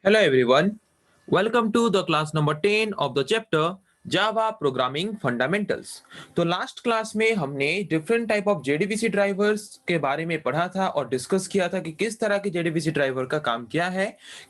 Hello everyone. Welcome to the class number 10 of the chapter Java Programming Fundamentals. तो last class में हमने different type of JDBC drivers के बारे में पढ़ा था और डिस्कस किया था कि किस तरह के जेडीबीसी ड्राइवर का काम क्या है,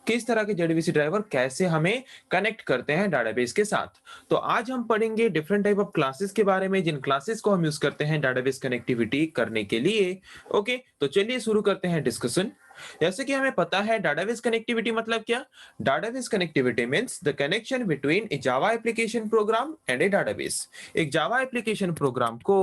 किस तरह के जेडीबीसी ड्राइवर कैसे हमें कनेक्ट करते हैं डाटाबेस के साथ। तो आज हम पढ़ेंगे डिफरेंट टाइप ऑफ क्लासेस के बारे में, जिन क्लासेस को हम यूज करते हैं डाटाबेस कनेक्टिविटी करने के लिए। ओके, तो चलिए शुरू करते हैं डिस्कशन। जैसे कि हमें पता है डाटाबेस कनेक्टिविटी मतलब क्या। Database connectivity means the connection between A Java application program and A database. एक जावा एप्लीकेशन प्रोग्राम को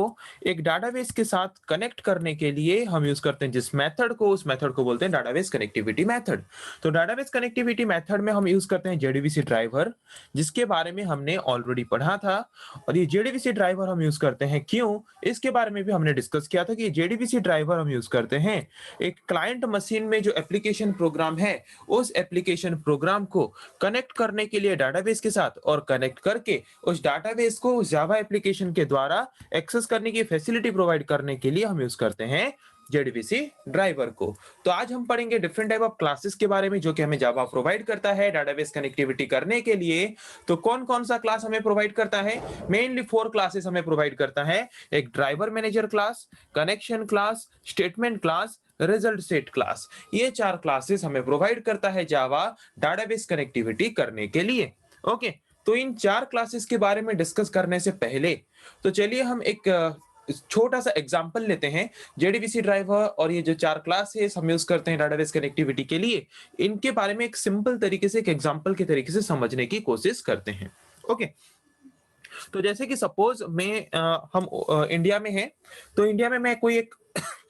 एक डाटाबेस के साथ कनेक्ट करने के लिए हम यूज करते हैं जिस मेथड को, उस मेथड को बोलते हैं डाटाबेस कनेक्टिविटी मेथड। तो डाटाबेस कनेक्टिविटी मेथड में हम यूज करते हैं जेडीबीसी ड्राइवर, जिसके बारे में हमने ऑलरेडी पढ़ा था। और ये जेडीबीसी ड्राइवर हम यूज करते हैं क्यों, इसके बारे में भी हमने डिस्कस किया था कि जेडीबीसी ड्राइवर हम यूज करते हैं एक क्लाइंट मशीन में जो एप्लीकेशन प्रोग्राम है, उस एप्लीकेशन प्रोग्राम को कनेक्ट करने के लिए डाटाबेस के साथ, और कनेक्ट करके उस डाटाबेस को उस जावा एप्लीकेशन के द्वारा एक्सेस करने की फैसिलिटी प्रोवाइड करने के लिए हम यूज करते हैं जेडीबीसी ड्राइवर को। तो आज हम पढ़ेंगे डिफरेंट टाइप ऑफ क्लासेस के बारे में जो कि हमें जावा प्रोवाइड करता है डाटाबेस कनेक्टिविटी करने के लिए। तो कौन कौन सा क्लास हमें प्रोवाइड करता है? मेनली 4 क्लासेस हमें प्रोवाइड करता है। एक driver manager class, connection class, statement class, result set class. ये 4 क्लासेस हमें प्रोवाइड करता है जावा डाटाबेस कनेक्टिविटी करने के लिए। ओके, तो इन 4 क्लासेस के बारे में डिस्कस करने से पहले तो चलिए हम एक छोटा सा एग्जांपल लेते हैं। जेडीबीसी ड्राइवर और ये जो 4 क्लासेस हम यूज करते हैं डाटाबेस कनेक्टिविटी के लिए, इनके बारे में एक सिंपल तरीके से, एक एग्जांपल के तरीके से समझने की कोशिश करते हैं। ओके, तो जैसे कि सपोज हम इंडिया में हैं, तो इंडिया में मैं कोई एक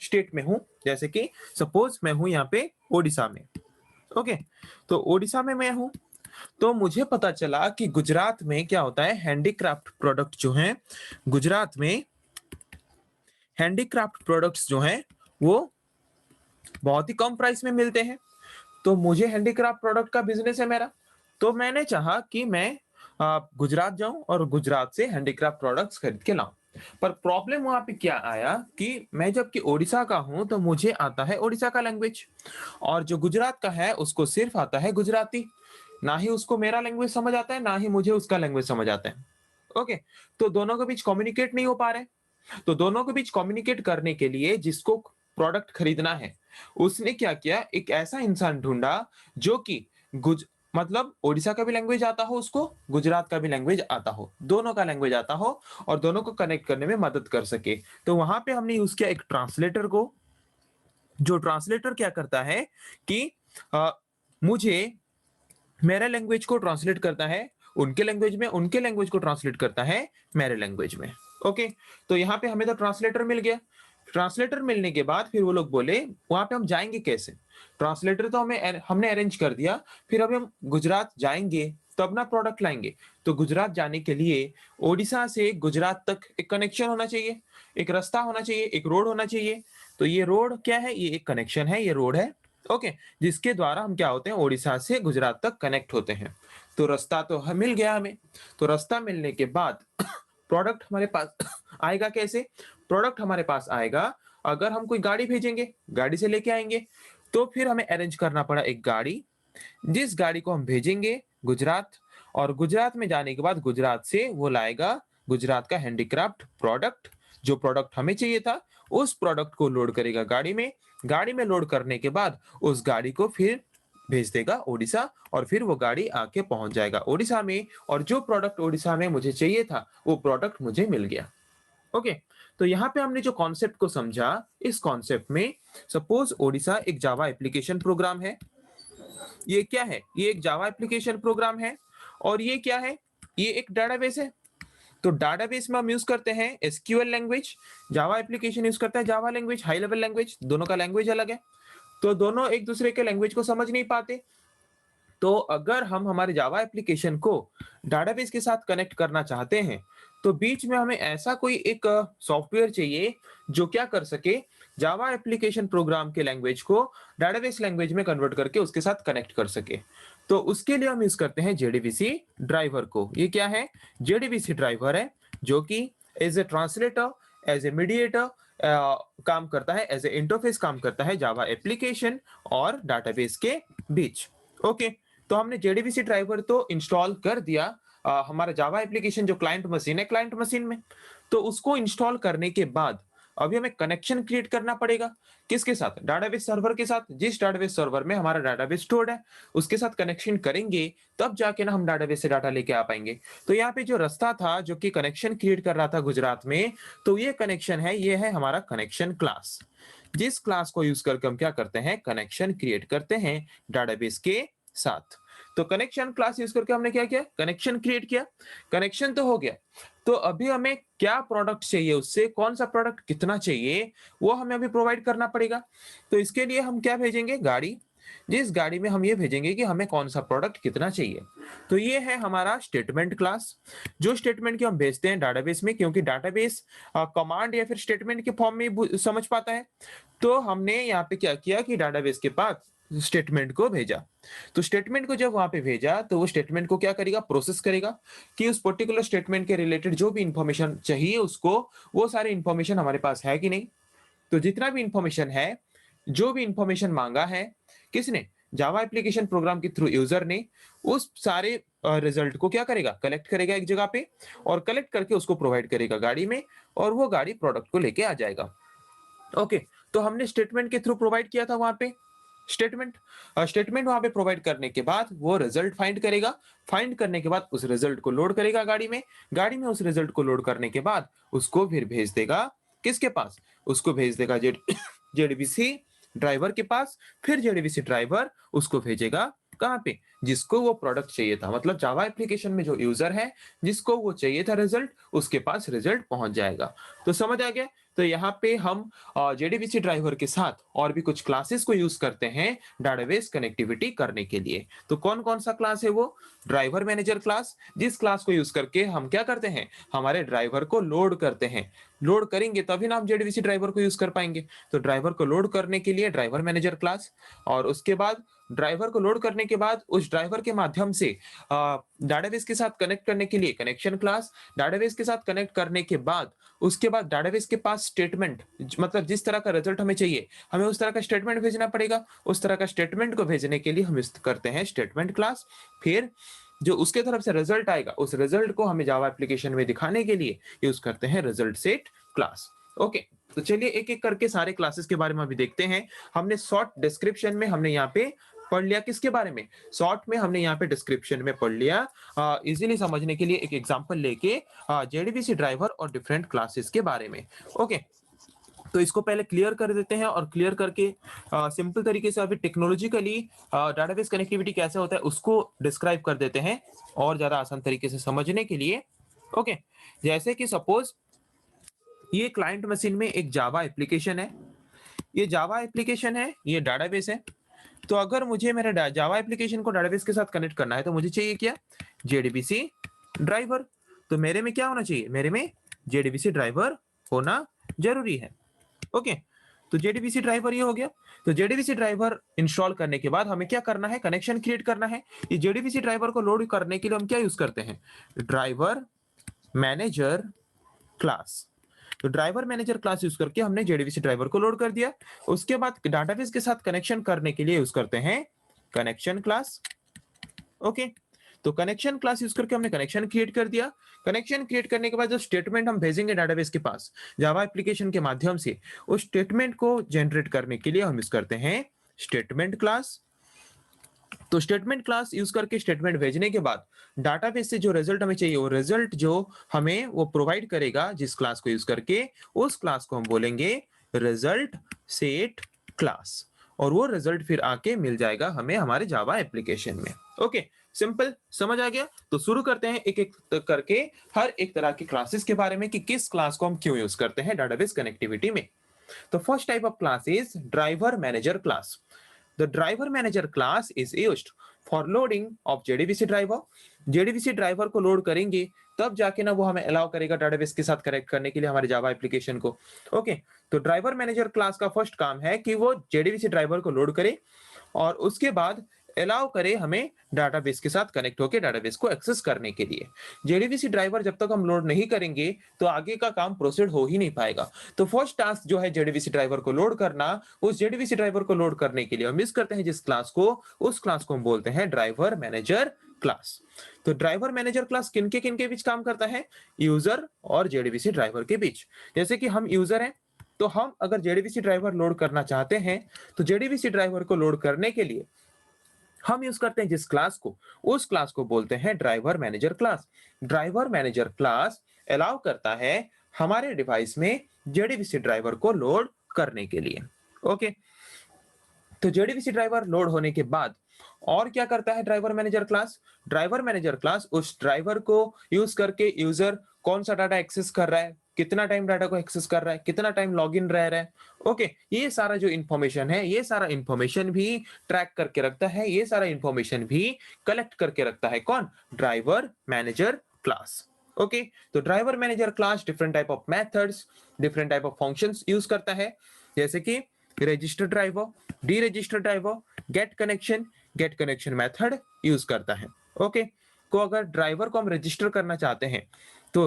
स्टेट में हूं, जैसे कि सपोज मैं हूं यहाँ पे ओडिशा में। ओके, तो ओडिशा में मैं हूं, तो मुझे पता चला कि गुजरात में क्या होता है, हैंडीक्राफ्ट प्रोडक्ट जो हैं, गुजरात में हैंडीक्राफ्ट प्रोडक्ट्स जो हैं वो बहुत ही कम प्राइस में मिलते हैं। तो मुझे हैंडीक्राफ्ट प्रोडक्ट का बिजनेस है मेरा, तो मैंने चाहा कि मैं गुजरात जाऊं और गुजरात से हैंडीक्राफ्ट प्रोडक्ट्स खरीद के लाऊं। पर प्रॉब्लम वहां पे क्या आया कि मैं जबकि ओडिशा का हूं तो मुझे आता है ओडिशा का लैंग्वेज, और जो गुजरात का है उसको सिर्फ आता है गुजराती। ना ही उसको मेरा लैंग्वेज समझ आता है, ना ही मुझे उसका लैंग्वेज समझ आता है। ओके, तो दोनों के बीच कम्युनिकेट नहीं हो पा रहे। तो दोनों के बीच कम्युनिकेट करने के लिए जिसको प्रोडक्ट खरीदना है, उसने क्या किया, एक ऐसा इंसान ढूंढा जो कि गुज मतलब ओडिशा का भी लैंग्वेज आता हो, उसको गुजरात का भी लैंग्वेज आता हो, दोनों का लैंग्वेज आता हो, और दोनों को कनेक्ट करने में मदद कर सके। तो वहां पे हमने यूज किया एक ट्रांसलेटर को। जो ट्रांसलेटर क्या करता है कि मुझे मेरे लैंग्वेज को ट्रांसलेट करता है उनके लैंग्वेज में, उनके लैंग्वेज को ट्रांसलेट करता है मेरे लैंग्वेज में। ओके, तो यहाँ पे हमें तो ट्रांसलेटर मिल गया। ट्रांसलेटर मिलने के बाद फिर वो लोग बोले वहां पे हम जाएंगे कैसे। ट्रांसलेटर तो हमने अरेंज कर दिया, फिर अभी हम गुजरात जाएंगे तो अपना प्रोडक्ट लाएंगे। तो गुजरात जाने के लिए ओडिशा से गुजरात तक एक कनेक्शन होना चाहिए, एक रास्ता होना चाहिए, एक रोड होना चाहिए। तो ये रोड क्या है, ये एक कनेक्शन है, ये रोड है। ओके, जिसके द्वारा हम क्या होते हैं, ओडिशा से गुजरात तक कनेक्ट होते हैं। तो रास्ता तो मिल गया हमें। तो रास्ता मिलने के बाद प्रोडक्ट हमारे पास आएगा कैसे? प्रोडक्ट हमारे पास आएगा अगर हम कोई गाड़ी भेजेंगे, गाड़ी से लेके आएंगे। तो फिर हमें अरेंज करना पड़ा एक गाड़ी, जिस गाड़ी को हम भेजेंगे गुजरात, और गुजरात में जाने के बाद गुजरात से वो लाएगा गुजरात का हैंडीक्राफ्ट प्रोडक्ट। जो प्रोडक्ट हमें चाहिए था उस प्रोडक्ट को लोड करेगा गाड़ी में। गाड़ी में लोड करने के बाद उस गाड़ी को फिर भेज देगा ओडिशा, और फिर वो गाड़ी आके पहुंच जाएगा ओडिशा में, और जो प्रोडक्ट ओडिशा में मुझे चाहिए था वो प्रोडक्ट मुझे मिल गया। ओके, तो यहाँ पे हमने जो कॉन्सेप्ट को समझा, इस कॉन्सेप्ट में सपोज ओडिशा एक जावा एप्लीकेशन प्रोग्राम है। ये क्या है, ये एक जावा एप्लीकेशन प्रोग्राम है, और ये क्या है, ये एक डाटाबेस है। तो डाटाबेस में हम यूज करते हैं SQL language, Java application use करता है Java language, high level language, दोनों का लैंग्वेज अलग है। तो दोनों एक दूसरे के लैंग्वेज को समझ नहीं पाते। तो अगर हम हमारे जावा एप्लीकेशन को डाटाबेस के साथ कनेक्ट करना चाहते हैं, तो बीच में हमें ऐसा कोई एक सॉफ्टवेयर चाहिए जो क्या कर सके, जावा एप्लीकेशन प्रोग्राम के लैंग्वेज को डाटाबेस लैंग्वेज में कन्वर्ट करके उसके साथ कनेक्ट कर सके। तो उसके लिए हम यूज करते हैं जेडीबीसी ड्राइवर को। ये क्या है, जेडीबीसी ड्राइवर है जो कि as a translator, as a mediator काम करता है, एज ए इंटरफेस काम करता है जावा एप्लीकेशन और डाटाबेस के बीच। ओके, तो हमने जेडीबीसी ड्राइवर तो इंस्टॉल कर दिया हमारा जावा एप्लीकेशन जो क्लाइंट मशीन है, क्लाइंट मशीन में। तो उसको इंस्टॉल करने के बाद अभी हमें कनेक्शन क्रिएट करना पड़ेगा। किसके साथ? डाटाबेस सर्वर के साथ। जिस डाटाबेस सर्वर में हमारा डाटाबेस स्टोर्ड है, उसके साथ कनेक्शन करेंगे, तब जाके ना हम डाटाबेस से डाटा लेके आ पाएंगे। तो यहाँ पे जो रास्ता था जो कि कनेक्शन क्रिएट कर रहा था गुजरात में, तो ये कनेक्शन है, ये है हमारा कनेक्शन क्लास। जिस क्लास को यूज करके हम क्या करते हैं? कनेक्शन क्रिएट करते हैं डाटाबेस के साथ। तो कनेक्शन क्लास यूज करके हमने क्या किया? कनेक्शन क्रिएट किया। कनेक्शन तो हो गया। तो अभी हमें क्या प्रोडक्ट चाहिए, उससे कौन सा प्रोडक्ट कितना चाहिए, वो हमें अभी प्रोवाइड करना पड़ेगा। तो इसके लिए हम क्या भेजेंगे? गाड़ी। जिस गाड़ी में हम ये भेजेंगे कि हमें कौन सा प्रोडक्ट कितना चाहिए। तो ये है हमारा स्टेटमेंट क्लास, जो स्टेटमेंट की हम भेजते हैं डाटाबेस में, क्योंकि डाटाबेस कमांड या फिर स्टेटमेंट के फॉर्म में समझ पाता है। तो हमने यहाँ पे क्या किया कि डाटाबेस के पास स्टेटमेंट को भेजा। तो स्टेटमेंट को जब वहां पे भेजा, तो वो स्टेटमेंट को क्या करेगा? प्रोसेस करेगा कि उस पर्टिकुलर स्टेटमेंट के रिलेटेड जो भी इंफॉर्मेशन चाहिए उसको, वो सारे इंफॉर्मेशन हमारे पास है कि नहीं। तो जितना भी इंफॉर्मेशन है, जो भी इंफॉर्मेशन मांगा है, किसने? जावा एप्लीकेशन प्रोग्राम के थ्रू यूजर ने, उस सारे रिजल्ट को क्या करेगा? कलेक्ट करेगा एक जगह पे, और कलेक्ट करके उसको प्रोवाइड करेगा गाड़ी में, और वो गाड़ी प्रोडक्ट को लेके आ जाएगा। ओके, तो हमने स्टेटमेंट के थ्रू प्रोवाइड किया था वहां पे स्टेटमेंट। स्टेटमेंट वहां पे प्रोवाइड करने के बाद वो रिजल्ट फाइंड करेगा। फाइंड करने के बाद उस रिजल्ट को लोड करेगा गाड़ी में। गाड़ी में उस रिजल्ट को लोड करने के बाद उसको फिर भेज देगा किसके पास? उसको भेज देगा जेडीबीसी ड्राइवर के पास। फिर जेडीबीसी ड्राइवर उसको भेजेगा कहाँ पे? जिसको वो प्रोडक्ट चाहिए था, मतलब जावा एप्लीकेशन में जो यूजर है, जिसको वो चाहिए था रिजल्ट, उसके पास रिजल्ट पहुंच जाएगा। तो समझ आ गया? तो यहाँ पे हम जेडीबीसी ड्राइवर के साथ और भी कुछ क्लासेस को यूज करते हैं डाटाबेस कनेक्टिविटी करने के लिए। तो कौन कौन सा क्लास है वो? Driver manager class. जिस क्लास को यूज करके हम क्या करते हैं? हमारे ड्राइवर को लोड करते हैं। लोड करेंगे तभी ना हम जेडीबीसी ड्राइवर को यूज कर पाएंगे। तो ड्राइवर को लोड करने के लिए ड्राइवर मैनेजर क्लास, और उसके बाद ड्राइवर को लोड करने के बाद उस ड्राइवर के माध्यम से डाटाबेस के साथ कनेक्ट करने के लिए कनेक्शन क्लास। डाटाबेस के साथ कनेक्ट करने के बाद उसके बाद डाटाबेस के पास स्टेटमेंट, मतलब जिस तरह का रिजल्ट हमें चाहिए, हमें उस तरह का स्टेटमेंट भेजना पड़ेगा। उस तरह का स्टेटमेंट को भेजने के लिए हम करते हैं स्टेटमेंट क्लास। फिर जो उसके तरफ से रिजल्ट आएगा, उस रिजल्ट को हमें जावा एप्लीकेशन में दिखाने के लिए यूज करते हैं रिजल्ट सेट क्लास। ओके, तो चलिए एक एक करके सारे क्लासेस के बारे में अभी देखते हैं। हमने शॉर्ट डिस्क्रिप्शन में हमने यहाँ पे पढ़ लिया किसके बारे में? शॉर्ट में हमने यहाँ पे डिस्क्रिप्शन में पढ़ लिया इजीली समझने के लिए एक एग्जांपल लेके जेडीबीसी ड्राइवर और डिफरेंट क्लासेस के बारे में। ओके, तो इसको पहले क्लियर कर देते हैं, और क्लियर करके सिंपल तरीके से अभी टेक्नोलॉजिकली डाटाबेस कनेक्टिविटी कैसे होता है उसको डिस्क्राइब कर देते हैं और ज्यादा आसान तरीके से समझने के लिए। ओके, जैसे कि सपोज ये क्लाइंट मशीन में एक जावा एप्लीकेशन है, ये जावा एप्लीकेशन है, ये डाटाबेस है। तो अगर मुझे मेरे जावा एप्लीकेशन को डाटाबेस के साथ कनेक्ट करना है, तो मुझे चाहिए क्या? JDBC driver. तो मेरे में क्या होना चाहिए? मेरे में जेडीबीसी ड्राइवर होना जरूरी है। ओके, तो जेडीबीसी ड्राइवर ये हो गया। तो जेडीबीसी ड्राइवर इंस्टॉल करने के बाद हमें क्या करना है? कनेक्शन क्रिएट करना है। ये जेडीबीसी ड्राइवर को लोड करने के लिए हम क्या यूज करते हैं? Driver manager class. तो ड्राइवर मैनेजर क्लास यूज करके हमने जेडीबीसी ड्राइवर को लोड कर दिया। उसके बाद डाटाबेस के साथ कनेक्शन करने के लिए यूज करते हैं कनेक्शन क्लास। ओके, तो कनेक्शन क्लास यूज करके हमने कनेक्शन क्रिएट कर दिया। कनेक्शन क्रिएट करने के बाद जो स्टेटमेंट हम भेजेंगे डाटाबेस के पास जावा एप्लीकेशन के माध्यम से, उस स्टेटमेंट को जनरेट करने के लिए हम यूज करते हैं स्टेटमेंट क्लास। तो स्टेटमेंट क्लास यूज करके स्टेटमेंट भेजने के बाद डाटाबेस से जो रिजल्ट हमें चाहिए, वो रिजल्ट जो हमें वो प्रोवाइड करेगा जिस क्लास को यूज करके, उस क्लास को हम बोलेंगे रिजल्ट सेट क्लास, और वो रिजल्ट फिर आके मिल जाएगा हमें हमारे जावा एप्लीकेशन में। ओके, सिंपल, समझ आ गया? तो शुरू करते हैं एक एक करके हर एक तरह की क्लासेस के बारे में कि किस क्लास को हम क्यों यूज करते हैं डाटाबेस कनेक्टिविटी में। तो first type of class is driver manager class. The driver manager class is used for loading of JDBC driver. JDBC driver को लोड करेंगे तब जाके ना वो हमें अलाउ करेगा डाटाबेस के साथ कनेक्ट करने के लिए हमारे जावा एप्लीकेशन को। ओके, तो ड्राइवर मैनेजर क्लास का फर्स्ट काम है कि वो JDBC ड्राइवर को लोड करे, और उसके बाद अलाउ करे हमें डाटाबेस के साथ कनेक्ट होकर डाटाबेस को एक्सेस करने के लिए। जेडीबीसी ड्राइवर जब तक हम लोड नहीं करेंगे तो आगे का काम प्रोसीड हो ही नहीं पाएगा। तो फर्स्ट टास्क जो है जेडीबीसी ड्राइवर को लोड करना, उस जेडीबीसी ड्राइवर को लोड करने के लिए हम मिस करते हैं जिस क्लास को, उस क्लास को हम बोलते हैं ड्राइवर मैनेजर क्लास। तो ड्राइवर मैनेजर क्लास किनके बीच काम करता है? यूजर और जेडीबीसी ड्राइवर के बीच। जैसे कि हम यूजर हैं, तो हम अगर जेडीबीसी ड्राइवर लोड करना चाहते हैं तो जेडीबीसी ड्राइवर को लोड करने के लिए हम यूज करते हैं जिस क्लास को, उस क्लास को बोलते हैं driver manager class. Driver manager class allow करता है हमारे डिवाइस में जेडीबीसी ड्राइवर को लोड करने के लिए। ओके, तो जेडीबीसी ड्राइवर लोड होने के बाद और क्या करता है driver manager class? Driver manager class उस ड्राइवर को यूज करके यूजर कौन सा डाटा एक्सेस कर रहा है, कितना टाइम डाटा को एक्सेस कर रहा है, कितना टाइम लॉगिन रह रहा है, ओके, ये सारा जो इंफॉर्मेशन है, ये सारा इंफॉर्मेशन भी ट्रैक करके रखता है, ये सारा इंफॉर्मेशन भी कलेक्ट करके रखता है कौन? Driver manager class. ओके, तो driver manager class different type of methods, different type of functions use करता है, जैसे कि register driver, D register driver, get connection method use करता है। ओके, को अगर ड्राइवर को हम रजिस्टर करना चाहते हैं तो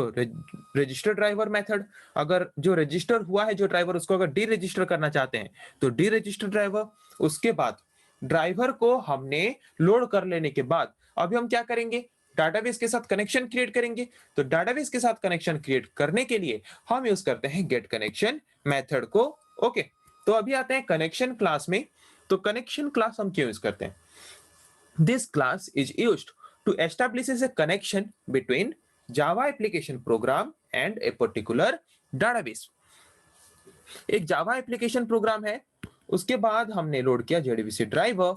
रजिस्टर ड्राइवर मेथड, अगर जो रजिस्टर हुआ है जो ड्राइवर, उसको अगर डी रजिस्टर करना चाहते हैं तो डी रजिस्टर ड्राइवर। उसके बाद ड्राइवर को हमने लोड कर लेने के बाद अभी हम क्या करेंगे? डाटाबेस के साथ कनेक्शन क्रिएट करेंगे। तो डाटाबेस के साथ कनेक्शन क्रिएट करने के लिए हम यूज करते हैं गेट कनेक्शन मेथड को। ओके, तो अभी आते हैं कनेक्शन क्लास में। तो कनेक्शन क्लास हम क्यों यूज करते हैं? This class is used to establish a connection between Java application program and a particular database। एक जावा एप्लीकेशन प्रोग्राम है, उसके बाद हमने लोड किया जेडीबीसी ड्राइवर,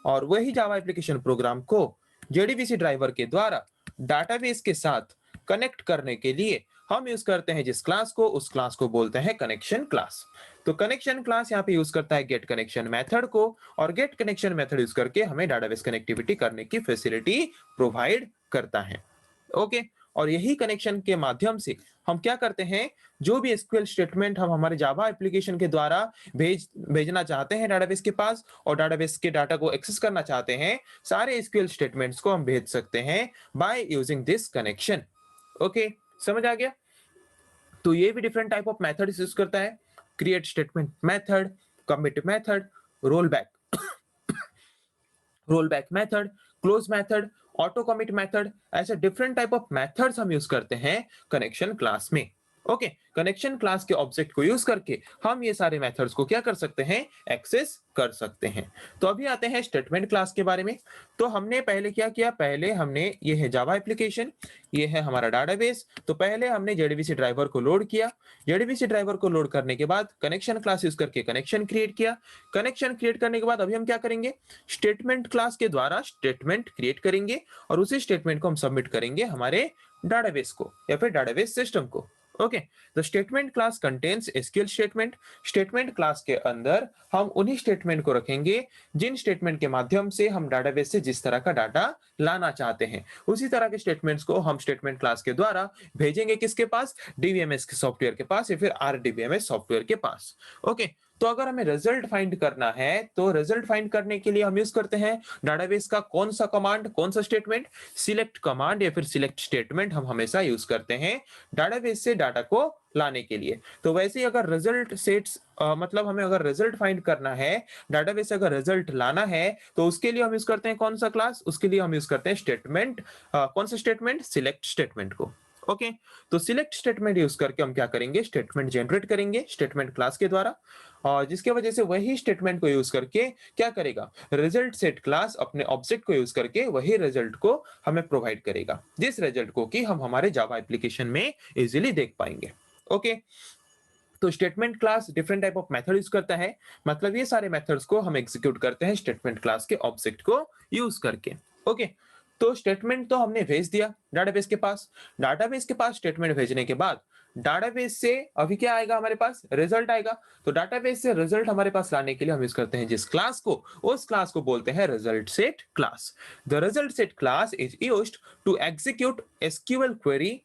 और वही जावा एप्लीकेशन प्रोग्राम को जेडीबीसी ड्राइवर के द्वारा डाटाबेस के साथ कनेक्ट करने के लिए हम यूज करते हैं जिस क्लास को, उस क्लास को बोलते हैं कनेक्शन क्लास। तो कनेक्शन क्लास यहाँ पे यूज करता है गेट कनेक्शन मेथड को, और गेट कनेक्शन मेथड यूज करके हमें डाटाबेस कनेक्टिविटी करने की फैसिलिटी प्रोवाइड करता है। ओके, और यही कनेक्शन के माध्यम से हम क्या करते हैं? जो भी एसक्यूएल स्टेटमेंट हम हमारे जावा एप्लीकेशन के द्वारा भेजना चाहते हैं डाटाबेस के पास, और डाटाबेस के डाटा को एक्सेस करना चाहते हैं, सारे एसक्यूएल स्टेटमेंट्स को हम भेज सकते हैं by using this connection. Okay, समझ आ गया? तो ये भी different type of method use करता है, create statement method, commit method, roll back method, close method, auto commit method, ऐसे डिफरेंट टाइप ऑफ मेथड्स हम यूज करते हैं कनेक्शन क्लास में। ओके, कनेक्शन क्लास के ऑब्जेक्ट को यूज करके हम ये सारे मेथड्स को क्या कर सकते हैं? एक्सेस कर सकते हैं। तो अभी आते हैं स्टेटमेंट क्लास के बारे में। तो हमने पहले क्या किया? पहले हमने, ये है जावा एप्लीकेशन, ये है हमारा डाटाबेस। तो पहले हमने जेडीबीसी ड्राइवर को लोड किया, जेडीबीसी ड्राइवर को लोड करने के बाद कनेक्शन क्लास यूज करके कनेक्शन क्रिएट किया। कनेक्शन क्रिएट करने के बाद अभी हम क्या करेंगे? स्टेटमेंट क्लास के द्वारा स्टेटमेंट क्रिएट करेंगे, और उसी स्टेटमेंट को हम सबमिट करेंगे हमारे डाटाबेस को या फिर डाटाबेस सिस्टम को। Okay, the statement class contains SQL statement. Statement class के अंदर हम उन्हीं स्टेटमेंट को रखेंगे जिन स्टेटमेंट के माध्यम से हम डाटाबेस से जिस तरह का डाटा लाना चाहते हैं, उसी तरह के स्टेटमेंट्स को हम स्टेटमेंट क्लास के द्वारा भेजेंगे किसके पास? डीबीएमएस के सॉफ्टवेयर के पास या फिर आरडीबीएमएस सॉफ्टवेयर के पास। ओके, तो अगर हमें रिजल्ट फाइंड करना है तो रिजल्ट फाइंड करने के लिए हम यूज करते हैं डाटाबेस का कौन सा कमांड, कौन सा स्टेटमेंट? सिलेक्ट कमांड या फिर सिलेक्ट स्टेटमेंट हम हमेशा यूज करते हैं डाटाबेस से डाटा को लाने के लिए। तो वैसे ही अगर रिजल्ट सेट्स मतलब हमें अगर रिजल्ट फाइंड करना है, डाटाबेस से अगर रिजल्ट लाना है, तो उसके लिए हम यूज करते हैं कौन सा क्लास? उसके लिए हम यूज करते हैं स्टेटमेंट, कौन सा स्टेटमेंट? सिलेक्ट स्टेटमेंट को। ओके, तो सिलेक्ट स्टेटमेंट यूज करके हम क्या करेंगे? स्टेटमेंट जनरेट करेंगे स्टेटमेंट क्लास के द्वारा, और जिसके वजह से वही स्टेटमेंट को यूज करके क्या करेगा? रिजल्ट सेट क्लास अपने ऑब्जेक्ट को यूज करके वही रिजल्ट को हमें प्रोवाइड करेगा, जिस रिजल्ट को कि हम हमारे जावा एप्लीकेशन में इजीली देख पाएंगे। ओके, तो statement class different type of method use करता है, मतलब ये सारे मेथड्स को हम एग्जीक्यूट करते हैं स्टेटमेंट क्लास के ऑब्जेक्ट को यूज करके। ओके, तो स्टेटमेंट तो हमने भेज दिया डाटाबेस के पास। डाटाबेस के पास स्टेटमेंट भेजने के बाद डाटाबेस से अभी क्या आएगा? हमारे पास रिजल्ट आएगा। तो डाटाबेस से रिजल्ट हमारे पास लाने के लिए हम यूज करते हैं जिस क्लास को, उस क्लास को बोलते हैं result set class. The result set class is used to execute SQL query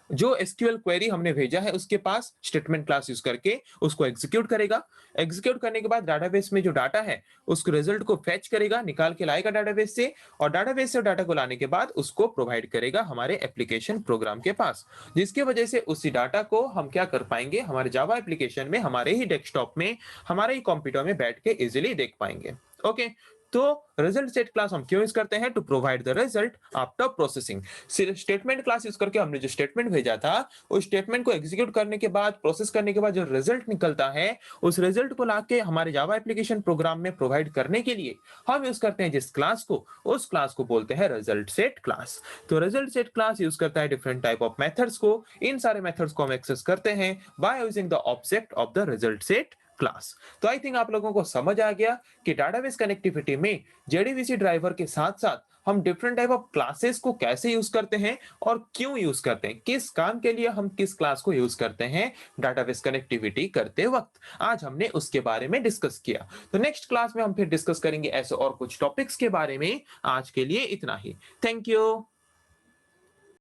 जो एसक्यूएल क्वेरी हमने भेजा है उसके पास स्टेटमेंट क्लास यूज करके उसको एग्जीक्यूट करेगा। एग्जीक्यूट करने के बाद डाटाबेस में जो डाटा है उसको रिजल्ट को फेच करेगा, निकाल के लाएगा डाटाबेस से, और डाटाबेस से डाटा को लाने के बाद उसको प्रोवाइड करेगा हमारे एप्लीकेशन प्रोग्राम के पास, जिसकी वजह से उसी डाटा को हम क्या कर पाएंगे, हमारे जावा एप्लीकेशन में, हमारे ही डेस्कटॉप में, हमारे ही कंप्यूटर में बैठ के इजीली देख पाएंगे। ओके, तो रिजल्ट सेट क्लास हम क्यों यूज करते हैं? To provide the result after processing. सिर्फ स्टेटमेंट क्लास यूज करके हमने जो स्टेटमेंट भेजा था उस स्टेटमेंट को एग्जीक्यूट करने के बाद, प्रोसेस करने के बाद जो रिजल्ट निकलता है उस रिजल्ट को लाके हमारे जावा एप्लीकेशन प्रोग्राम में प्रोवाइड करने के लिए हम यूज करते हैं जिस क्लास को, उस क्लास को बोलते हैं रिजल्ट सेट क्लास। तो रिजल्ट सेट क्लास यूज करता है डिफरेंट टाइप ऑफ मेथड्स को। इन सारे मेथड्स को हम एक्सेस करते हैं by using the object of the result set class. तो आई थिंक आप लोगों को समझ आ गया कि डाटाबेस कनेक्टिविटी में जेडीबीसी ड्राइवर के साथ साथ हम डिफरेंट टाइप ऑफ क्लासेस को कैसे यूज करते हैं और क्यों यूज करते हैं, किस काम के लिए हम किस क्लास को यूज करते हैं डाटाबेस कनेक्टिविटी करते वक्त, आज हमने उसके बारे में डिस्कस किया। तो नेक्स्ट क्लास में हम फिर डिस्कस करेंगे ऐसे और कुछ टॉपिक्स के बारे में। आज के लिए इतना ही। Thank you.